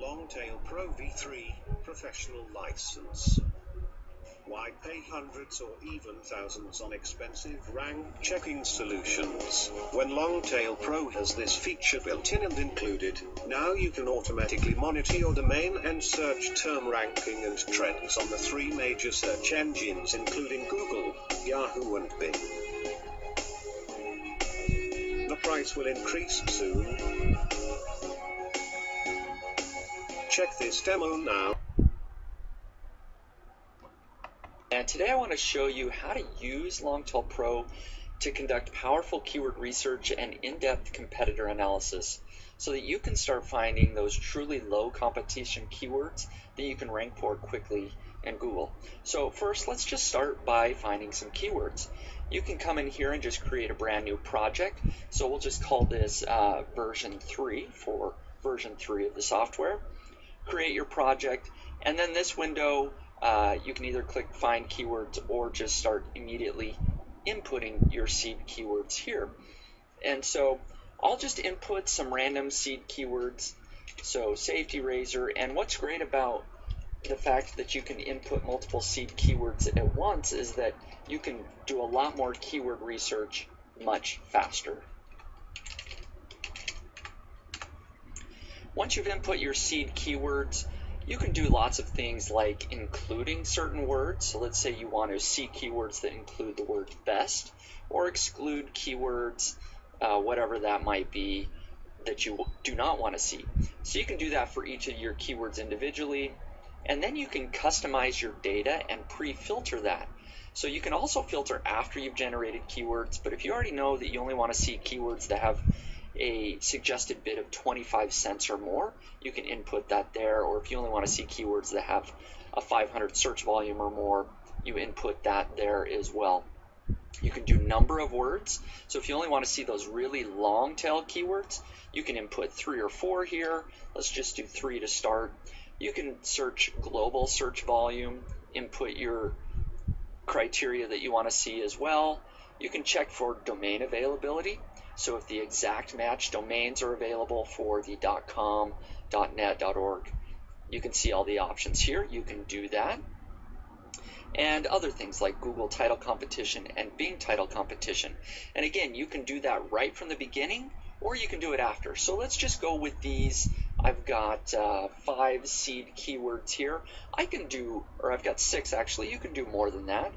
Longtail Pro v3 professional license. Why pay hundreds or even thousands on expensive rank checking solutions when Longtail Pro has this feature built in and included? Now you can automatically monitor your domain and search term ranking and trends on the 3 major search engines including Google, Yahoo and Bing. The price will increase soon. Check this demo now. And today I want to show you how to use Longtail Pro to conduct powerful keyword research and in-depth competitor analysis so that you can start finding those truly low competition keywords that you can rank for quickly in Google. So first, let's just start by finding some keywords. You can come in here and just create a brand new project. So we'll just call this version 3 for version 3 of the software. Create your project, and then this window you can either click find keywords or just start immediately inputting your seed keywords here. And so I'll just input some random seed keywords, so safety razor. And what's great about the fact that you can input multiple seed keywords at once is that you can do a lot more keyword research much faster. Once you've input your seed keywords, you can do lots of things like including certain words. So let's say you want to see keywords that include the word best, or exclude keywords, whatever that might be, that you do not want to see. So you can do that for each of your keywords individually, and then you can customize your data and pre-filter that. So you can also filter after you've generated keywords, but if you already know that you only want to see keywords that have a suggested bid of 25 cents or more, you can input that there. Or if you only want to see keywords that have a 500 search volume or more, you input that there as well. You can do number of words. So if you only want to see those really long tail keywords, you can input 3 or 4 here. Let's just do 3 to start. You can search global search volume, input your criteria that you want to see as well. You can check for domain availability. So if the exact match domains are available for the .com, .net, .org, you can see all the options here. You can do that. And other things like Google title competition and Bing title competition. And again, you can do that right from the beginning, or you can do it after. So let's just go with these. I've got 5 seed keywords here. I've got 6 actually. You can do more than that.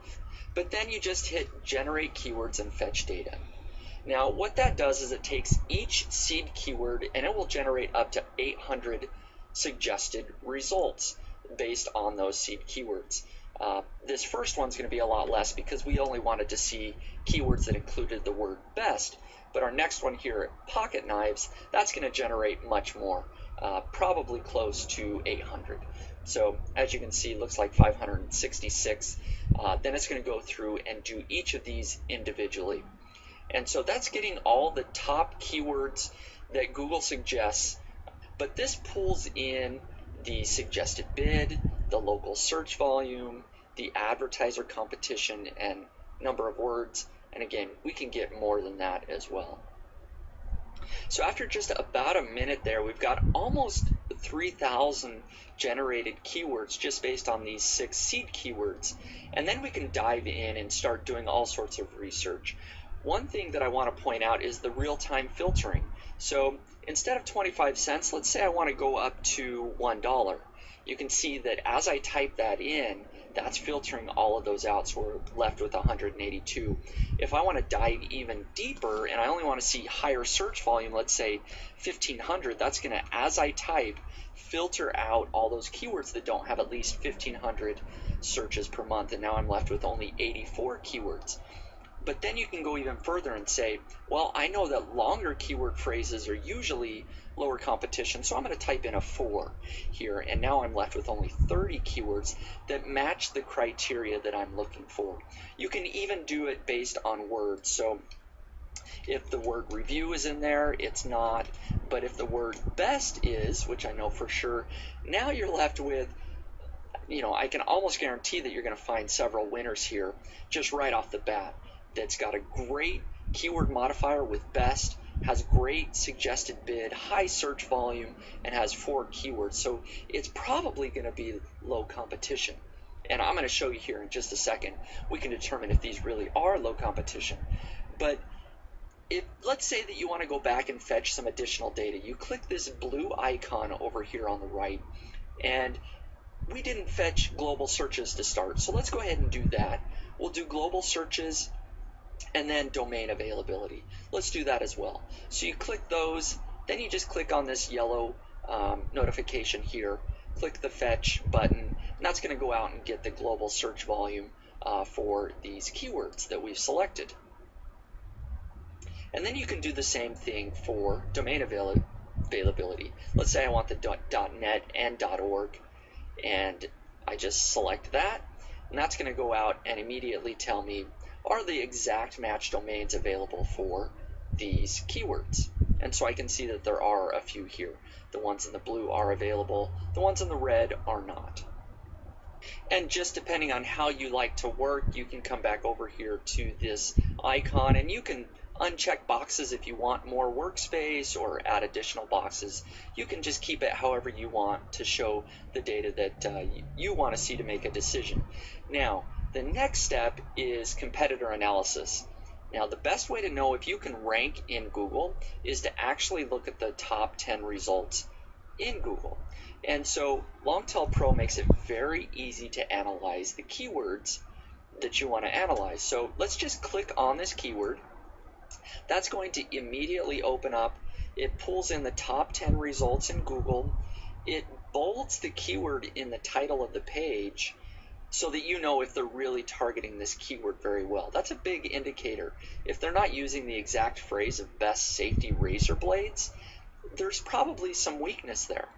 But then you just hit generate keywords and fetch data. Now what that does is it takes each seed keyword and it will generate up to 800 suggested results based on those seed keywords. This first one's going to be a lot less because we only wanted to see keywords that included the word best. But our next one here, pocket knives, that's going to generate much more, probably close to 800. So as you can see, it looks like 566. Then it's going to go through and do each of these individually. And so that's getting all the top keywords that Google suggests, but this pulls in the suggested bid, the local search volume, the advertiser competition, and number of words. And again, we can get more than that as well. So after just about a minute there, we've got almost 3,000 generated keywords just based on these 6 seed keywords. And then we can dive in and start doing all sorts of research. One thing that I want to point out is the real-time filtering. So instead of 25 cents, let's say I want to go up to $1. You can see that as I type that in, that's filtering all of those out, so we're left with 182. If I want to dive even deeper and I only want to see higher search volume, let's say 1,500, that's going to, as I type, filter out all those keywords that don't have at least 1,500 searches per month, and now I'm left with only 84 keywords. But then you can go even further and say, well, I know that longer keyword phrases are usually lower competition, so I'm going to type in a 4 here, and now I'm left with only 30 keywords that match the criteria that I'm looking for. You can even do it based on words. So if the word review is in there, it's not. But if the word best is, which I know for sure, now you're left with, I can almost guarantee that you're going to find several winners here just right off the bat. That's got a great keyword modifier with best, has great suggested bid, high search volume, and has 4 keywords. So it's probably going to be low competition. And I'm going to show you here in just a second. We can determine if these really are low competition. But let's say that you want to go back and fetch some additional data. You click this blue icon over here on the right, and we didn't fetch global searches to start. So let's go ahead and do that. We'll do global searches and then domain availability. Let's do that as well. So you click those, then you just click on this yellow notification here, click the fetch button, and that's going to go out and get the global search volume for these keywords that we've selected. And then you can do the same thing for domain availability. Let's say I want the .net and .org, and I just select that, and that's going to go out and immediately tell me, are the exact match domains available for these keywords? And so I can see that there are a few here. The ones in the blue are available, the ones in the red are not. And just depending on how you like to work, you can come back over here to this icon, and you can uncheck boxes if you want more workspace or add additional boxes. You can just keep it however you want to show the data that you want to see to make a decision. Now, the next step is competitor analysis. Now, the best way to know if you can rank in Google is to actually look at the top 10 results in Google. And so Longtail Pro makes it very easy to analyze the keywords that you want to analyze. So let's just click on this keyword. That's going to immediately open up. It pulls in the top 10 results in Google. It bolds the keyword in the title of the page so that you know if they're really targeting this keyword very well. That's a big indicator. If they're not using the exact phrase of best safety razor blades, there's probably some weakness there.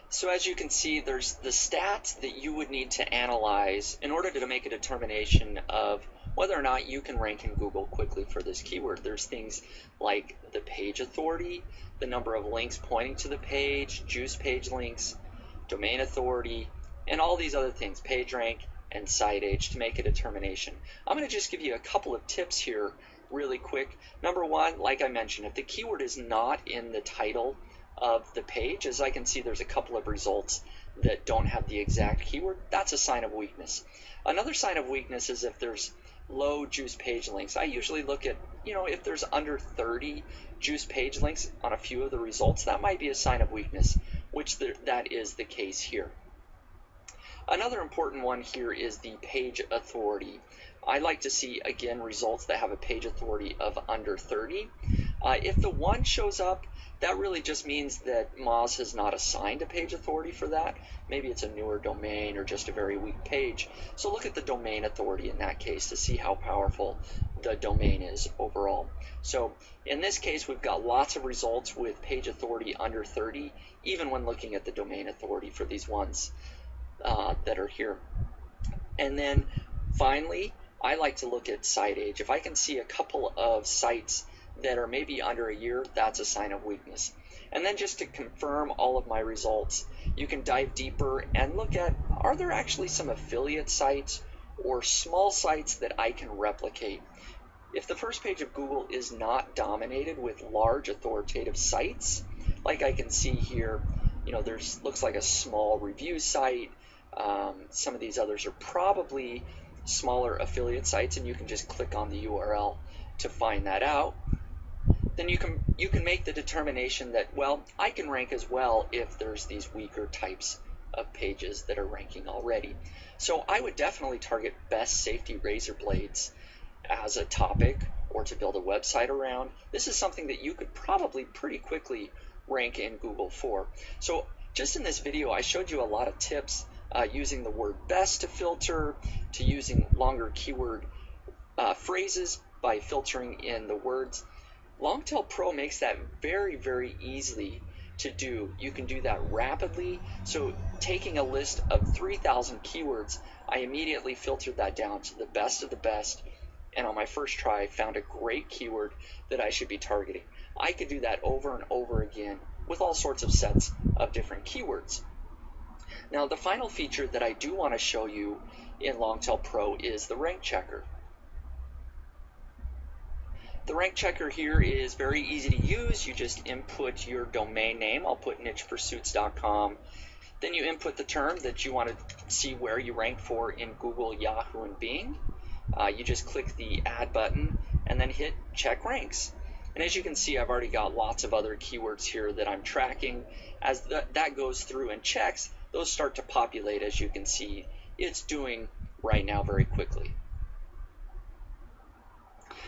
So as you can see, there's the stats that you would need to analyze in order to make a determination of whether or not you can rank in Google quickly for this keyword. There's things like the page authority, the number of links pointing to the page, juice page links, domain authority, and all these other things, page rank and site age, to make a determination. I'm going to just give you a couple of tips here really quick. Number one, like I mentioned, if the keyword is not in the title of the page, as I can see there's a couple of results that don't have the exact keyword, that's a sign of weakness. Another sign of weakness is if there's low juice page links. I usually look at, if there's under 30 juice page links on a few of the results, that might be a sign of weakness, which that is the case here. Another important one here is the page authority. I like to see, again, results that have a page authority of under 30. If the 1 shows up, that really just means that Moz has not assigned a page authority for that. Maybe it's a newer domain or just a very weak page. So look at the domain authority in that case to see how powerful the domain is overall. So in this case, we've got lots of results with page authority under 30, even when looking at the domain authority for these ones that are here. And then finally, I like to look at site age. If I can see a couple of sites that are maybe under a year, that's a sign of weakness. And then just to confirm all of my results, you can dive deeper and look at, are there actually some affiliate sites or small sites that I can replicate? If the first page of Google is not dominated with large authoritative sites, like I can see here, there's looks like a small review site. Some of these others are probably smaller affiliate sites, and you can just click on the URL to find that out. Then you can make the determination that, well, I can rank as well if there's these weaker types of pages that are ranking already. So I would definitely target best safety razor blades as a topic or to build a website around. This is something that you could probably pretty quickly rank in Google for. So just in this video, I showed you a lot of tips using the word best to filter, to using longer keyword phrases by filtering in the words. Longtail Pro makes that very, very easily to do. You can do that rapidly. So taking a list of 3,000 keywords, I immediately filtered that down to the best of the best. And on my first try, I found a great keyword that I should be targeting. I could do that over and over again with all sorts of sets of different keywords. Now, the final feature that I do want to show you in Longtail Pro is the rank checker. The rank checker here is very easy to use. You just input your domain name. I'll put nichepursuits.com. Then you input the term that you want to see where you rank for in Google, Yahoo, and Bing. You just click the add button and then hit check ranks. And as you can see, I've already got lots of other keywords here that I'm tracking. As that goes through and checks, those start to populate, as you can see it's doing right now very quickly.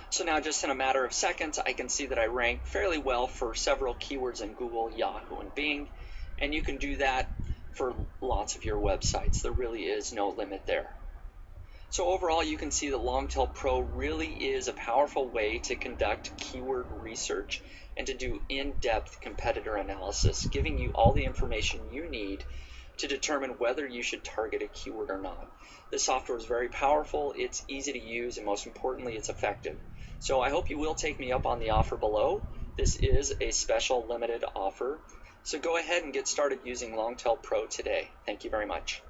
So now just in a matter of seconds, I can see that I rank fairly well for several keywords in Google, Yahoo, and Bing. And you can do that for lots of your websites. There really is no limit there. So overall, you can see that Longtail Pro really is a powerful way to conduct keyword research and to do in-depth competitor analysis, giving you all the information you need to determine whether you should target a keyword or not. This software is very powerful, it's easy to use, and most importantly, it's effective. So I hope you will take me up on the offer below. This is a special limited offer. So go ahead and get started using Longtail Pro today. Thank you very much.